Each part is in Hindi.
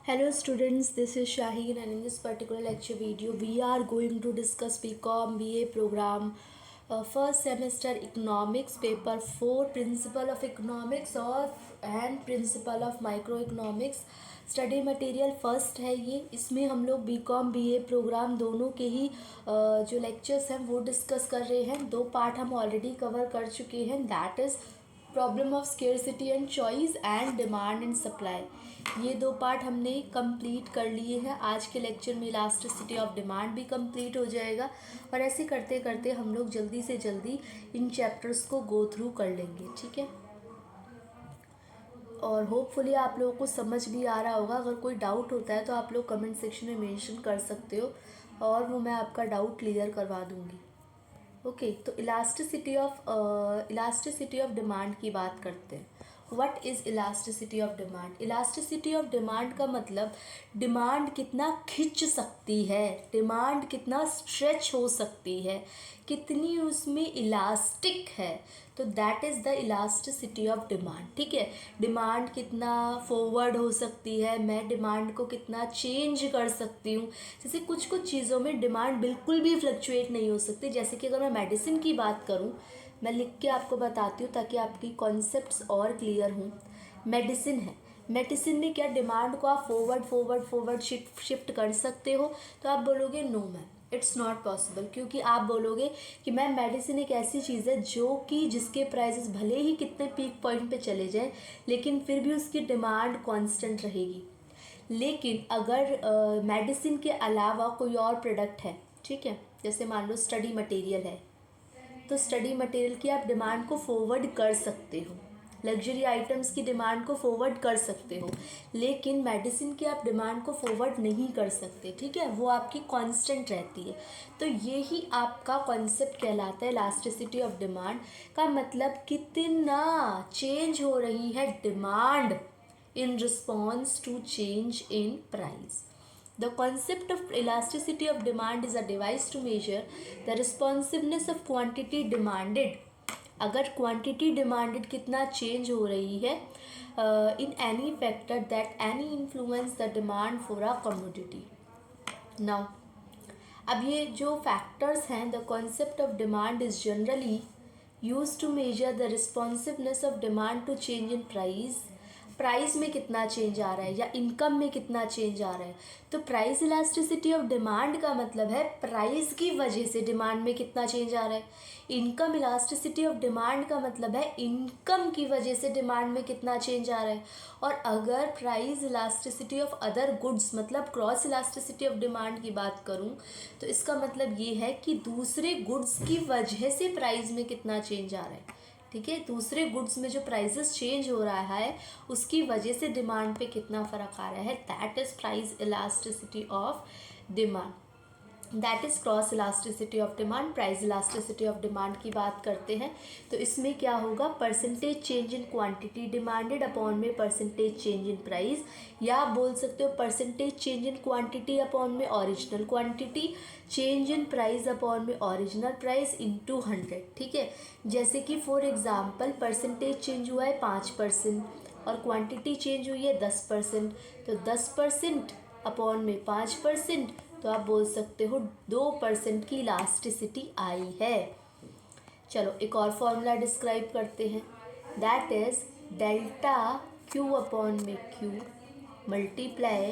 Hello students, this is Shaheen and in this particular lecture video we are going to discuss BCom BA program first semester economics paper 4 principle of economics and principle of microeconomics study material first है ये। इसमें हम लोग बीकॉम बीए प्रोग्राम दोनों के ही जो लेक्चर्स हैं वो डिस्कस कर रहे हैं। दो पार्ट हम ऑलरेडी कवर कर चुके हैं, that is problem of scarcity and choice and demand and supply. ये दो पार्ट हमने कंप्लीट कर लिए हैं। आज के लेक्चर में इलास्टिसिटी ऑफ डिमांड भी कंप्लीट हो जाएगा और ऐसे करते करते हम लोग जल्दी से जल्दी इन चैप्टर्स को गो थ्रू कर लेंगे, ठीक है। और होपफुली आप लोगों को समझ भी आ रहा होगा। अगर कोई डाउट होता है तो आप लोग कमेंट सेक्शन में मेंशन कर सकते हो और वो मैं आपका डाउट क्लियर करवा दूँगी। ओके, तो इलास्टिसिटी ऑफ डिमांड की बात करते हैं। What is elasticity of demand? Elasticity of demand का मतलब डिमांड कितना खिंच सकती है, डिमांड कितना स्ट्रेच हो सकती है, कितनी उसमें इलास्टिक है, तो that is the elasticity of demand, ठीक है। डिमांड कितना फॉरवर्ड हो सकती है, मैं डिमांड को कितना चेंज कर सकती हूँ। जैसे कुछ कुछ चीज़ों में डिमांड बिल्कुल भी फ्लक्चुएट नहीं हो सकती। जैसे कि अगर मैं मेडिसिन की बात करूँ, मैं लिख के आपको बताती हूँ ताकि आपकी कॉन्सेप्ट्स और क्लियर हों। मेडिसिन है, मेडिसिन में क्या डिमांड को आप फॉरवर्ड शिफ्ट कर सकते हो? तो आप बोलोगे no ma'am, it's not possible, क्योंकि आप बोलोगे कि मैम मेडिसिन एक ऐसी चीज़ है जो कि जिसके प्राइसेस भले ही कितने पीक पॉइंट पे चले जाएं लेकिन फिर भी उसकी डिमांड कांस्टेंट रहेगी। लेकिन अगर मेडिसिन के अलावा कोई और प्रोडक्ट है, ठीक है, जैसे मान लो स्टडी मटेरियल है, तो स्टडी मटेरियल की आप डिमांड को फॉरवर्ड कर सकते हो, लग्जरी आइटम्स की डिमांड को फॉरवर्ड कर सकते हो, लेकिन मेडिसिन की आप डिमांड को फॉरवर्ड नहीं कर सकते, ठीक है, वो आपकी कांस्टेंट रहती है। तो ये ही आपका कॉन्सेप्ट कहलाता है इलास्टिसिटी ऑफ डिमांड का मतलब कितना चेंज हो रही है demand in response to change in price. The concept of elasticity of demand is a device to measure the responsiveness of quantity demanded. अगर क्वांटिटी डिमांडेड कितना चेंज हो रही है in any factor that any influence the demand for a commodity. Now अब ये जो फैक्टर्स हैं, the concept of demand is generally use to measure the responsiveness of demand to change in price. Price में कितना चेंज आ रहा है या इनकम में कितना चेंज आ रहा है। तो प्राइस इलास्टिसिटी ऑफ डिमांड का मतलब है प्राइस की वजह से डिमांड में कितना चेंज आ रहा है। इनकम इलास्टिसिटी ऑफ डिमांड का मतलब है इनकम की वजह से डिमांड में कितना चेंज आ रहा है। और अगर price elasticity of other goods मतलब क्रॉस इलास्टिसिटी ऑफ डिमांड की बात करूं तो इसका मतलब ये है कि दूसरे गुड्स की वजह से प्राइस में कितना चेंज आ रहा है, ठीक है। दूसरे गुड्स में जो प्राइसेस चेंज हो रहा है उसकी वजह से डिमांड पे कितना फ़र्क आ रहा है, that is price elasticity of demand, that is cross elasticity of demand. Price elasticity of demand की बात करते हैं तो इसमें क्या होगा, percentage change in quantity demanded upon में परसेंटेज चेंज इन प्राइस, या आप बोल सकते हो percentage change in quantity upon में original quantity, change in price upon में ओरिजिनल प्राइस इंटू 100, ठीक है। जैसे कि फॉर एग्जांपल परसेंटेज चेंज हुआ है 5% और क्वांटिटी चेंज हुई है 10%, तो 10% अपॉन में 5%, तो आप बोल सकते हो 2% की इलास्टिसिटी आई है। चलो एक और फॉर्मूला डिस्क्राइब करते हैं, that is delta Q upon में क्यू मल्टीप्लाई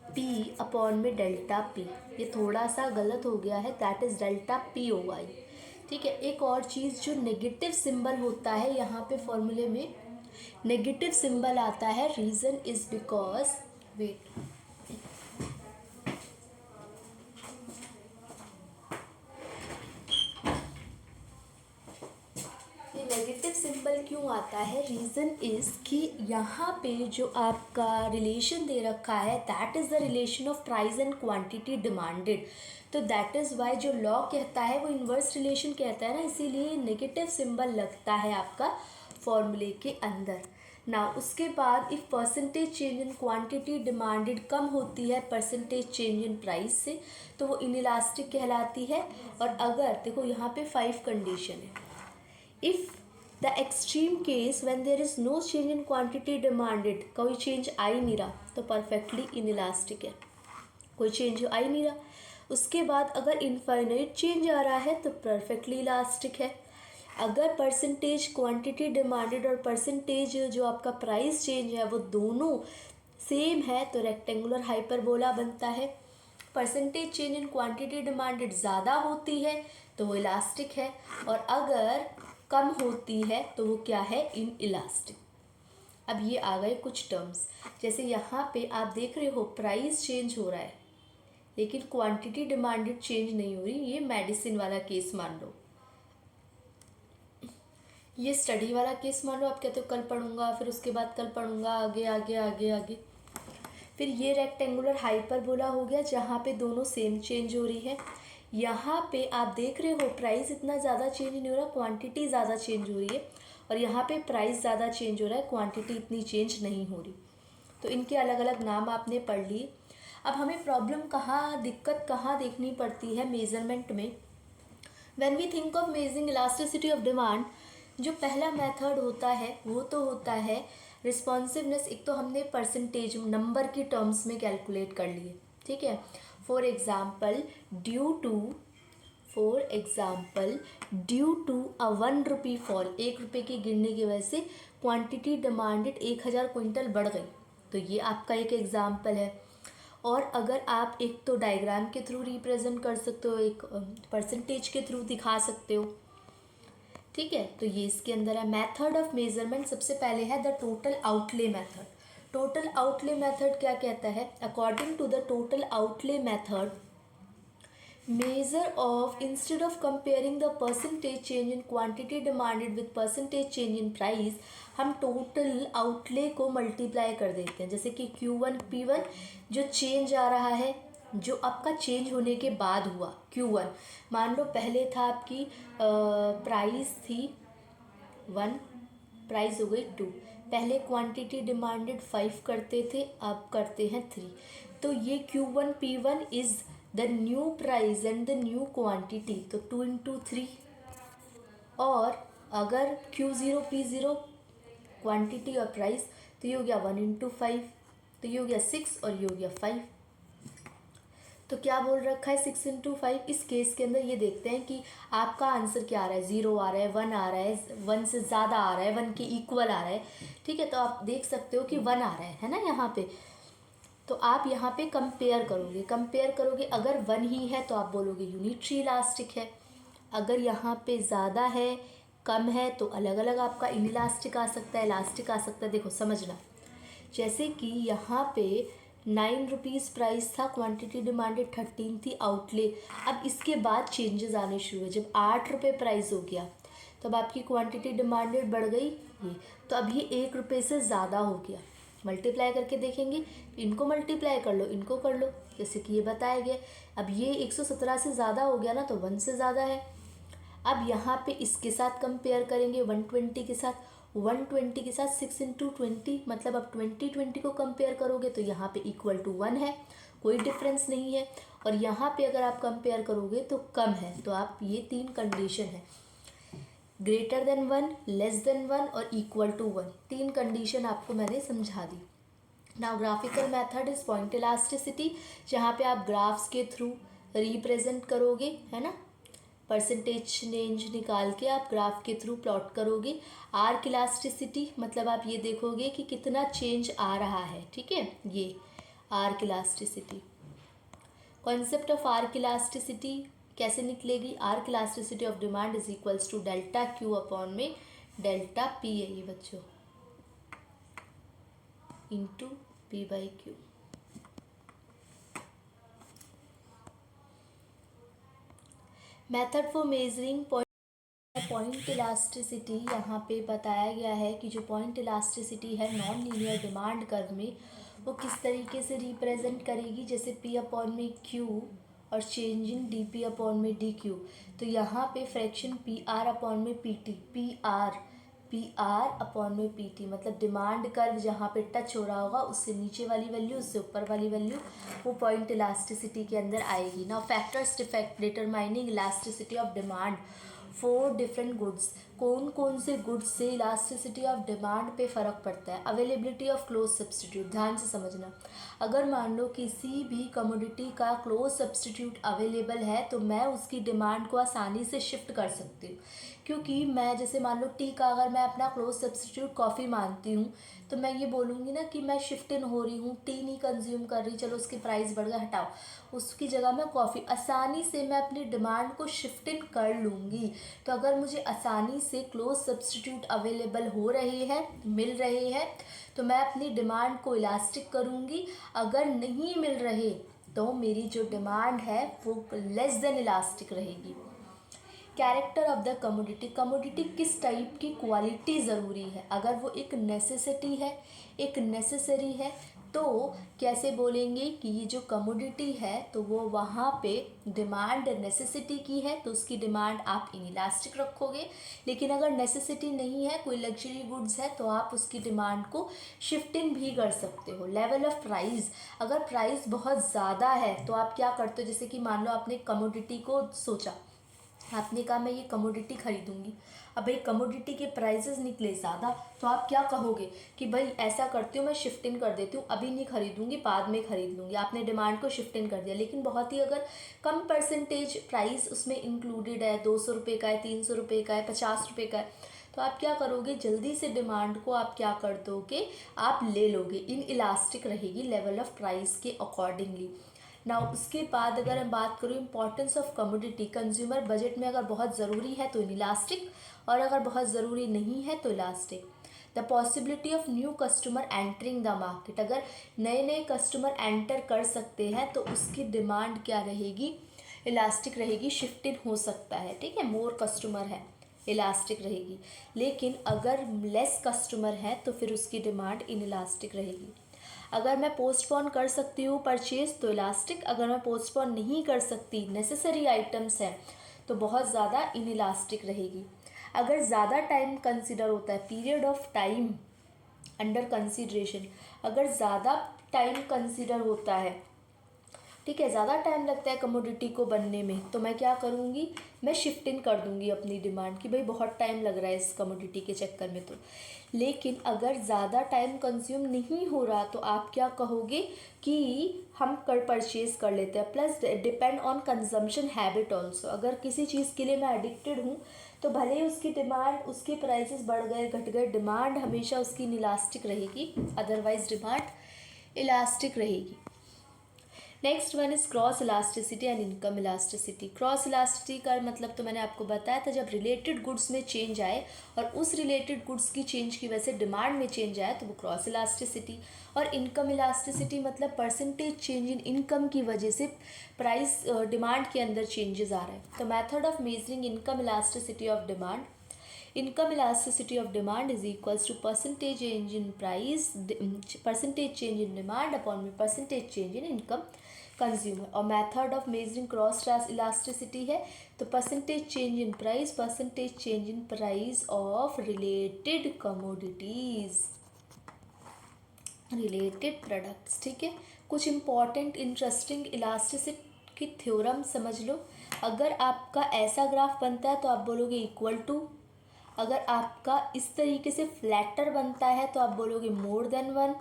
पी अपॉन में डेल्टा पी। ये थोड़ा सा गलत हो गया है, दैट इज डेल्टा पी होगा ये, ठीक है। एक और चीज़ जो नेगेटिव सिंबल होता है यहाँ पे फॉर्मूले में नेगेटिव सिंबल आता है, reason is because wait, negative symbol क्यों आता है, रीज़न इज़ कि यहाँ पे जो आपका रिलेशन दे रखा है that is the relation of price and quantity demanded. तो दैट इज़ वाई जो लॉ कहता है वो इन्वर्स रिलेशन कहता है ना, इसीलिए नेगेटिव सिंबल लगता है आपका फॉर्मूले के अंदर ना। उसके बाद if percentage change in quantity demanded कम होती है परसेंटेज चेंज इन प्राइस से तो वो इनइलास्टिक कहलाती है। और अगर देखो यहाँ पे 5 कंडीशन है, if the extreme case when there is no change in quantity demanded, कोई चेंज आ ही नहीं रहा, तो परफेक्टली इनइलास्टिक है, कोई चेंज आ ही नहीं रहा। उसके बाद अगर इनफाइनाइट चेंज आ रहा है तो परफेक्टली इलास्टिक है। अगर परसेंटेज क्वांटिटी डिमांडेड और परसेंटेज जो आपका प्राइस चेंज है वो दोनों सेम है तो रेक्टेंगुलर हाइपरबोला बनता है। Percentage change in quantity demanded ज़्यादा होती है तो वो इलास्टिक है, और अगर कम होती है तो वो क्या है, इन इलास्टिक। अब ये आ गए कुछ टर्म्स, जैसे यहाँ पे आप देख रहे हो प्राइस चेंज हो रहा है लेकिन क्वांटिटी डिमांडेड चेंज नहीं हो रही, ये मेडिसिन वाला केस मान लो, ये स्टडी वाला केस मान लो। आप कहते हो कल पढ़ूंगा, फिर उसके बाद कल पढ़ूंगा, आगे आगे आगे आगे। फिर ये रेक्टेंगुलर हाइपरबोला हो गया जहाँ पे दोनों सेम चेंज हो रही है। यहाँ पे आप देख रहे हो प्राइस इतना ज़्यादा चेंज नहीं हो रहा, क्वांटिटी ज़्यादा चेंज हो रही है, और यहाँ पे प्राइस ज़्यादा चेंज हो रहा है, क्वांटिटी इतनी चेंज नहीं हो रही। तो इनके अलग अलग नाम आपने पढ़ लिए। अब हमें प्रॉब्लम कहाँ, दिक्कत कहाँ देखनी पड़ती है मेज़रमेंट में। When we think of measuring elasticity of demand, जो पहला मेथड होता है वो तो होता है रिस्पॉन्सिवनेस। एक तो हमने परसेंटेज नंबर की टर्म्स में कैलकुलेट कर लिए, ठीक है। For example due to a 1 rupee fall, 1 रुपये के गिरने की वजह से क्वांटिटी डिमांडेड 1000 क्विंटल बढ़ गई, तो ये आपका एक एग्जाम्पल है। और अगर आप एक तो डायग्राम के थ्रू रिप्रेजेंट कर सकते हो, एक परसेंटेज के थ्रू दिखा सकते हो, ठीक है। तो ये इसके अंदर है। मेथड ऑफ मेजरमेंट सबसे पहले है the total outlay method. Total outlay method क्या कहता है, according to the total outlay method measure of, instead of comparing the percentage change in quantity demanded with percentage change in price, हम टोटल आउटले को मल्टीप्लाई कर देते हैं। जैसे कि Q1 P1 जो चेंज आ रहा है, जो आपका चेंज होने के बाद हुआ Q1, मान लो पहले था आपकी प्राइस थी 1, प्राइस हो गई 2, पहले क्वांटिटी डिमांडेड 5 करते थे, अब करते हैं 3, तो ये Q1 P1 is the new price and the new quantity, तो 2 into 3। और अगर Q0 P0 क्वांटिटी और प्राइस, तो ये हो गया 1 into 5, तो ये हो गया 6 और ये हो गया 5। तो क्या बोल रखा है 6 into 5। इस केस के अंदर ये देखते हैं कि आपका आंसर क्या आ रहा है, 0 आ रहा है, 1 आ रहा है, 1 से ज़्यादा आ रहा है, 1 के इक्वल आ रहा है, ठीक है। तो आप देख सकते हो कि 1 आ रहा है ना यहाँ पे। तो आप यहाँ पे कंपेयर करोगे, अगर 1 ही है तो आप बोलोगे यूनिटरी इलास्टिक है, अगर यहाँ पे ज़्यादा है कम है तो अलग अलग आपका इनइलास्टिक आ सकता है, इलास्टिक आ सकता है। देखो समझना, जैसे कि यहाँ पे 9 रुपीज़ प्राइस था, क्वांटिटी डिमांडेड 13 थी आउटले। अब इसके बाद चेंजेस आने शुरू हुए, जब 8 रुपये प्राइस हो गया तो अब आपकी क्वांटिटी डिमांडेड बढ़ गई ये, तो अब ये 1 रुपये से ज़्यादा हो गया। मल्टीप्लाई करके देखेंगे, इनको मल्टीप्लाई कर लो, इनको कर लो, जैसे कि ये बताया गया। अब ये 117 से ज़्यादा हो गया ना, तो 1 से ज़्यादा है। अब यहाँ पे इसके साथ कंपेयर करेंगे 120 के साथ, 120 के साथ 6 into 20, मतलब अब 20 को कंपेयर करोगे तो यहाँ पे इक्वल टू 1 है, कोई डिफरेंस नहीं है। और यहाँ पे अगर आप कंपेयर करोगे तो कम है, तो आप ये 3 कंडीशन है, ग्रेटर देन 1, लेस देन 1 और इक्वल टू 1, 3 कंडीशन आपको मैंने समझा दी। Now graphical method is point elasticity, जहाँ पे आप ग्राफ्स के थ्रू रिप्रेजेंट करोगे, है ना, परसेंटेज चेंज निकाल के आप ग्राफ के थ्रू प्लॉट करोगे। आर्क इलास्टिसिटी मतलब आप ये देखोगे कि कितना चेंज आ रहा है, ठीक है, ये arc elasticity. Concept of arc elasticity कैसे निकलेगी, arc elasticity of demand is equals to delta Q upon में डेल्टा पी है ये बच्चों, into P by Q. Method for measuring point elasticity, यहाँ पे बताया गया है कि जो पॉइंट इलास्टिसिटी है नॉन लीनियर डिमांड कर्व में, वो किस तरीके से रिप्रेजेंट करेगी, जैसे पी अपॉन में क्यू और change in D P upon में डी क्यू। तो यहाँ पे फ्रैक्शन पी आर अपॉन में P T, P R upon में पी टी, मतलब डिमांड कर्व जहाँ पे टच हो रहा होगा उससे नीचे वाली वैल्यू, उससे ऊपर वाली वैल्यू, वो पॉइंट इलास्टिसिटी के अंदर आएगी। Now factors defect determining elasticity of demand for different goods, कौन कौन से गुड्स से इलास्टिसिटी ऑफ डिमांड पे फ़र्क पड़ता है। अवेलेबिलिटी ऑफ क्लोज सब्सटीट्यूट, ध्यान से समझना। अगर मान लो किसी भी कमोडिटी का क्लोज सब्सटीट्यूट अवेलेबल है तो मैं उसकी डिमांड को आसानी से शिफ्ट कर सकती हूँ, क्योंकि मैं जैसे मान लो टी का अगर मैं अपना क्लोज सब्सटीट्यूट कॉफ़ी मानती हूँ तो मैं ये बोलूँगी ना कि मैं शिफ्ट इन हो रही हूँ, टी नहीं कंज्यूम कर रही, चलो उसकी प्राइस बढ़ गया, हटाओ, उसकी जगह मैं कॉफ़ी, आसानी से मैं अपनी डिमांड को शिफ्ट इन कर लूँगी। तो अगर मुझे आसानी से क्लोज सब्सटीट्यूट अवेलेबल हो रहे हैं, मिल रहे हैं, तो मैं अपनी डिमांड को इलास्टिक करूँगी। अगर नहीं मिल रहे तो मेरी जो डिमांड है वो लेस देन इलास्टिक रहेगी। Character of the commodity, commodity किस टाइप की क्वालिटी ज़रूरी है। अगर वो एक नेसेसिटी है, एक नेसेसरी है, तो कैसे बोलेंगे कि ये जो कमोडिटी है तो वो वहाँ पे डिमांड नेसेसिटी की है तो उसकी डिमांड आप इनइलास्टिक रखोगे। लेकिन अगर नेसेसिटी नहीं है, कोई लग्जरी गुड्स है, तो आप उसकी डिमांड को शिफ्ट इन भी कर सकते हो। लेवल ऑफ प्राइस, अगर प्राइस बहुत ज़्यादा है तो आप क्या करते हो, जैसे कि मान लो आपने कमोडिटी को सोचा, आपने कहा मैं ये कमोडिटी खरीदूंगी, अब भाई कमोडिटी के प्राइसेस निकले ज़्यादा, तो आप क्या कहोगे कि भाई ऐसा करती हूँ मैं शिफ्ट इन कर देती हूँ, अभी नहीं खरीदूंगी बाद में खरीद लूँगी। आपने डिमांड को शिफ्ट इन कर दिया, लेकिन बहुत ही अगर कम परसेंटेज प्राइस उसमें इंक्लूडेड है, 200 रुपये का है, 300 रुपये का है, 50 रुपये का है, तो आप क्या करोगे, जल्दी से डिमांड को आप क्या कर दोगे, आप ले लोगे। इन इलास्टिक रहेगी लेवल ऑफ प्राइस के अकॉर्डिंगली। ना उसके बाद अगर मैं बात करूँ importance of commodity, consumer budget में अगर बहुत ज़रूरी है तो इलास्टिक, और अगर बहुत ज़रूरी नहीं है तो elastic. The possibility of new customer entering the market, अगर नए नए कस्टमर एंटर कर सकते हैं तो उसकी डिमांड क्या रहेगी, इलास्टिक रहेगी, शिफ्ट इन हो सकता है, ठीक है, मोर कस्टमर है, इलास्टिक रहेगी। लेकिन अगर लेस कस्टमर है तो फिर उसकी डिमांड इनइलास्टिक रहेगी। अगर मैं पोस्टपोन कर सकती हूँ परचेज तो इलास्टिक, अगर मैं पोस्टपोन नहीं कर सकती, नेसेसरी आइटम्स हैं, तो बहुत ज़्यादा इनइलास्टिक रहेगी। अगर ज़्यादा टाइम कंसिडर होता है, period of time under consideration, अगर ज़्यादा टाइम कंसिडर होता है, ठीक है, ज़्यादा टाइम लगता है कमोडिटी को बनने में, तो मैं क्या करूँगी, मैं शिफ्ट इन कर दूँगी अपनी डिमांड कि भाई बहुत टाइम लग रहा है इस कमोडिटी के चक्कर में। तो लेकिन अगर ज़्यादा टाइम कंज्यूम नहीं हो रहा तो आप क्या कहोगे कि हम परचेज़ कर लेते हैं। Plus depend on consumption habit also, अगर किसी चीज़ के लिए मैं एडिक्टेड हूँ तो भले ही उसकी डिमांड, उसके प्राइसेस बढ़ गए घट गए, डिमांड हमेशा उसकी इलास्टिक रहेगी, अदरवाइज डिमांड इलास्टिक रहेगी। Next one is cross elasticity and income elasticity. Cross elasticity का मतलब तो मैंने आपको बताया था, जब रिलेटेड गुड्स में चेंज आए और उस रिलेटेड गुड्स की चेंज की वजह से डिमांड में चेंज आए तो वो क्रॉस इलास्टिसिटी। और इनकम इलास्टिसिटी मतलब परसेंटेज चेंज इन इनकम की वजह से प्राइस डिमांड के अंदर चेंजेस आ रहे हैं। तो method of measuring income elasticity of demand, income elasticity of demand is equals to percentage change in price, percentage change in demand upon percentage change in income consumer. और method of measuring cross elasticity है तो percentage change in price, percentage change in price of related commodities, related products, ठीक है। कुछ इंपॉर्टेंट इंटरेस्टिंग इलास्टिसिटी की थ्योरम समझ लो। अगर आपका ऐसा ग्राफ बनता है तो आप बोलोगे इक्वल टू, अगर आपका इस तरीके से फ्लैटर बनता है तो आप बोलोगे मोर देन वन,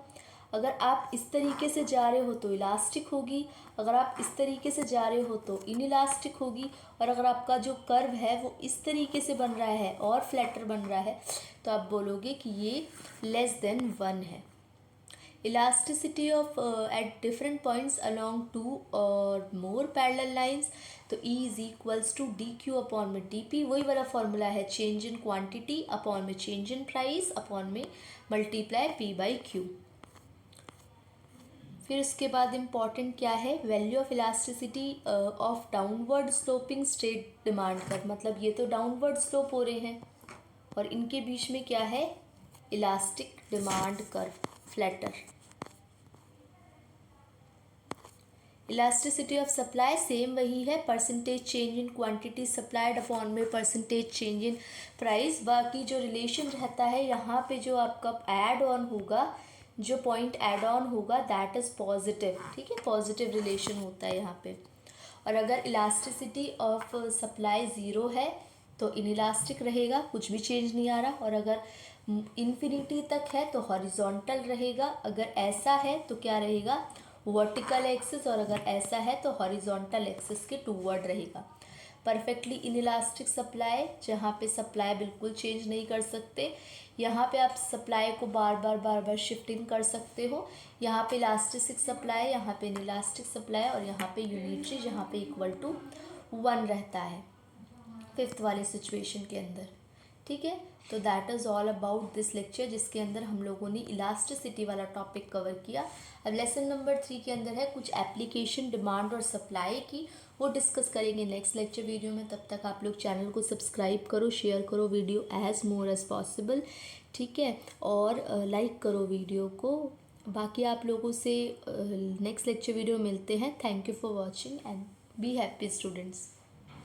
अगर आप इस तरीके से जा रहे हो तो इलास्टिक होगी, अगर आप इस तरीके से जा रहे हो तो इनइलास्टिक होगी, और अगर आपका जो कर्व है वो इस तरीके से बन रहा है और फ्लैटर बन रहा है तो आप बोलोगे कि ये लेस देन वन है। Elasticity of at different points along to और मोर पैरेलल लाइंस, तो E is equals to D Q upon में डी पी, वही वाला फॉर्मूला है, चेंज इन क्वांटिटी अपॉन में चेंज इन प्राइस अपॉन में मल्टीप्लाई P बाई क्यू। फिर उसके बाद इम्पॉर्टेंट क्या है, value of elasticity of downward sloping straight demand curve, मतलब ये तो डाउनवर्ड स्लोप हो रहे हैं और इनके बीच में क्या है, elastic demand curve, flatter. Elasticity of supply same वही है, percentage change in quantity supplied upon में परसेंटेज चेंज इन प्राइस। बाकी जो रिलेशन रहता है यहाँ पे जो आपका ऐड ऑन होगा, जो पॉइंट ऐड ऑन होगा दैट इज़ पॉजिटिव, ठीक है, पॉजिटिव रिलेशन होता है यहाँ पे। और अगर इलास्टिसिटी ऑफ सप्लाई ज़ीरो है तो इनइलास्टिक रहेगा, कुछ भी चेंज नहीं आ रहा। और अगर इन्फिनिटी तक है तो हॉरिजॉन्टल रहेगा, अगर ऐसा है तो क्या रहेगा, वर्टिकल एक्सिस, और अगर ऐसा है तो हॉरिजॉन्टल एक्सिस के टूवर्ड रहेगा। परफेक्टली इनइलास्टिक सप्लाई, जहाँ पे सप्लाई बिल्कुल चेंज नहीं कर सकते, यहाँ पे आप सप्लाई को बार बार शिफ्टिंग कर सकते हो। यहाँ पे इलास्टिक सप्लाई, यहाँ पे इनइलास्टिक सप्लाई, और यहाँ पे यूनिटरी, जहाँ पे इक्वल टू 1 रहता है फिफ्थ वाले सिचुएशन के अंदर। ठीक है, तो that is all about this lecture, जिसके अंदर हम लोगों ने इलास्टिसिटी वाला टॉपिक कवर किया। अब लेसन नंबर 3 के अंदर है कुछ एप्लीकेशन, डिमांड और सप्लाई की, वो डिस्कस करेंगे नेक्स्ट लेक्चर वीडियो में। तब तक आप लोग चैनल को सब्सक्राइब करो, शेयर करो video as more as possible, ठीक है, और लाइक करो वीडियो को। बाकी आप लोगों से नेक्स्ट लेक्चर वीडियो मिलते हैं। Thank you for watching and be happy students.